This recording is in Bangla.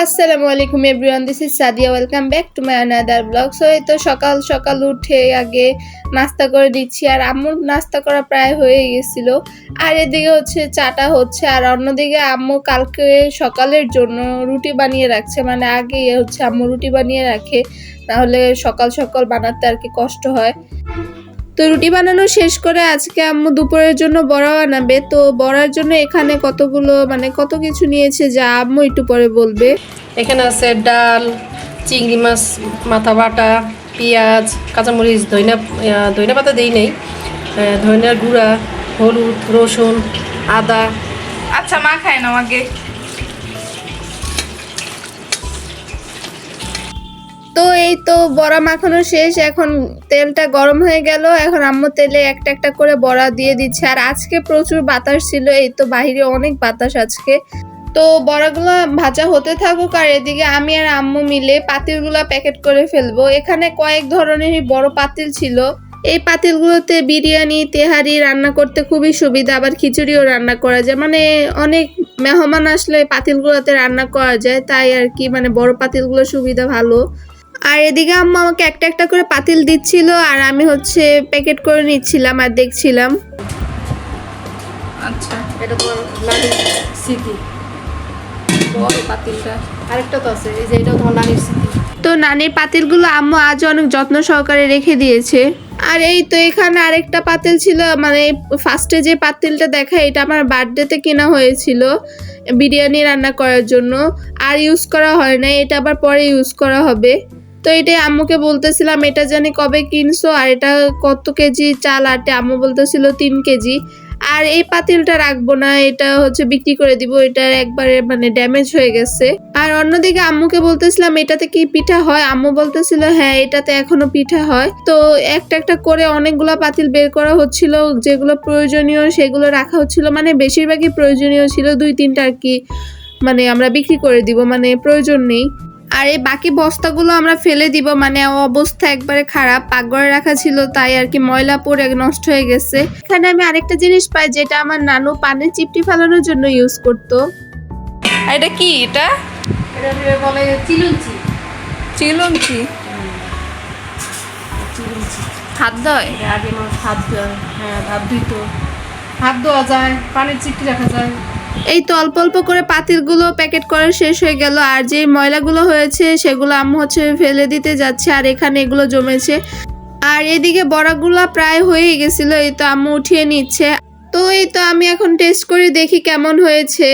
আসসালামু আলাইকুম everyone, this is Sadia. Welcome back to my another blog. So এই তো সকাল সকাল উঠে আগে নাস্তা করে দিচ্ছি, আর আম্মুর নাস্তা করা প্রায় হয়ে গেছিল। আর এদিকে হচ্ছে চাটা হচ্ছে, আর অন্যদিকে আম্মু কালকে সকালের জন্য রুটি বানিয়ে রাখছে। মানে আগে হচ্ছে আম্মু রুটি বানিয়ে রাখে, নাহলে সকাল সকাল বানাতে আর কি কষ্ট হয়। তো রুটি বানানো শেষ করে আজকে আম্মু দুপুরের জন্য বড়া বানাবে। তো বড়ার জন্য এখানে কতগুলো কত কিছু নিয়েছে, যা আম্মু একটু পরে বলবে। এখানে আছে ডাল, চিংড়ি মাছ মাথা বাটা, পেঁয়াজ, কাঁচামরিচ, ধইনা পাতা দেই নেই, ধনিয়ার গুঁড়া, হলুদ, রসুন, আদা। আচ্ছা, মা খায় না আগে। তো এই তো বড়া মাখানো শেষ, এখন তেলটা গরম হয়ে গেল। এখন আম্মু তেলে একটা একটা করে বড়া দিয়ে দিচ্ছে। আর আজকে প্রচুর বাতাস ছিল, এই তো বাহিরে অনেক বাতাস আজকে। তো বড়াগুলো ভাজা হতে থাকুক, আর এদিকে আমি আর আম্মু মিলে পাতিলগুলো প্যাকেট করে ফেলবো। এখানে কয়েক ধরনেরই বড় পাতিল ছিল। এই পাতিলগুলোতে বিরিয়ানি, তেহারি রান্না করতে খুবই সুবিধা, আবার খিচুড়িও রান্না করা যায়। অনেক মেহমান আসলে পাতিলগুলোতে রান্না করা যায়, তাই আর কি বড় পাতিলগুলো সুবিধা ভালো। আর এদিকে আম্মা আমাকে একটা একটা করে পাতিল দিচ্ছিল, আর আমি হচ্ছে প্যাকেট করে নিচ্ছিলাম আর দেখছিলাম। আচ্ছা, এটা তোমার নানির স্মৃতি, বড় পাতিলটা। আরেকটা তো আছে, এই যে এটাও তোমার নানির স্মৃতি। তো নানির পাতিলগুলো আম্মু আজ অনেক যত্ন সহকারে রেখে দিয়েছে। আর এই তো এখানে আরেকটা পাতিল ছিল, ফার্স্টে যে পাতিলটা দেখা, এটা আমার বার্থডেতে কেনা হয়েছিল বিরিয়ানি রান্না করার জন্য। আর ইউজ করা হয় না, এটা আবার পরে ইউজ করা হবে। তো এটাই আম্মুকে বলতেছিলাম, এটা জানি কবে কিনছো, আর এটা কত কেজি চাল আটে। আম্মু বলতেছিল 3 কেজি। আর এই পাতিলটা রাখবো না, এটা হচ্ছে বিক্রি করে দিব, এটা একবারে ড্যামেজ হয়ে গেছে। আর অন্যদিকে আম্মুকে বলতেছিলাম, এটাতে কি পিঠা হয়? আম্মু বলতেছিল হ্যাঁ, এটাতে এখনো পিঠা হয়। তো একটা একটা করে অনেকগুলো পাতিল বের করা হচ্ছিল, যেগুলো প্রয়োজনীয় সেগুলো রাখা হচ্ছিল। বেশিরভাগই প্রয়োজনীয় ছিল, 2-3টা আর কি আমরা বিক্রি করে দিব, প্রয়োজন নেই। আর এই বাকি বস্তাগুলো আমরা ফেলে দিব, অবস্থা একবারে খারাপ, পাকঘরে রাখা ছিল, তাই আর কি ময়লা পড়ে নষ্ট হয়ে গেছে। এখানে আমি আরেকটা জিনিস পাই, যেটা আমার নানু পানের চিপটি ফেলানোর জন্য ইউজ করতো। এটা কি? এটা বলে চিলুঞ্চি। চিলুঞ্চি? হাত ধোয়? আগে আমার হাত ধোয়া, হ্যাঁ হাত ধুইতো, হাত ধোয়া যায়, পানির চিপটি রাখা যায়। এই তো অল্প অল্প করে পাতিলগুলো প্যাকেট করা শেষ হয়ে গেল, আর যে ময়লাগুলো হয়েছে সেগুলো আম্মু হচ্ছে ফেলে দিতে যাচ্ছে, আর এখানে এগুলো জমেছে। আর এদিকে বড়াগুলো প্রায় হয়ে গেছিল, এই তো আম্মু উঠিয়ে নিচ্ছে। তো এই তো আমি এখন টেস্ট করে দেখি কেমন হয়েছে।